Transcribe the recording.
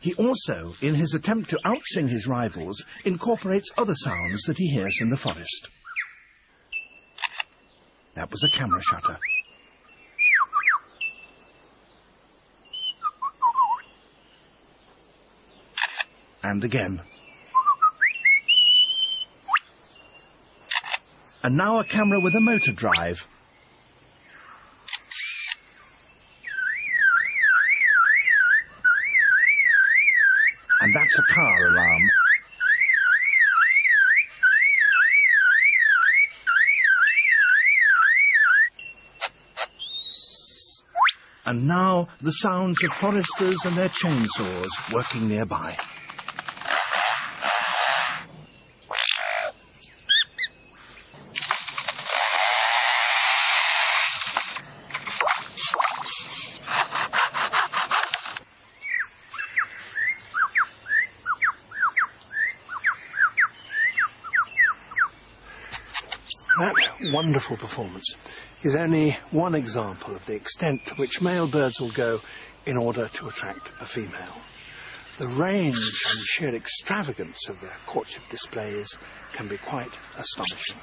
He also, in his attempt to outsing his rivals, incorporates other sounds that he hears in the forest. That was a camera shutter. And again. And now a camera with a motor drive. And that's a car alarm. And now the sounds of foresters and their chainsaws working nearby. That wonderful performance is only one example of the extent to which male birds will go in order to attract a female. The range and sheer extravagance of their courtship displays can be quite astonishing.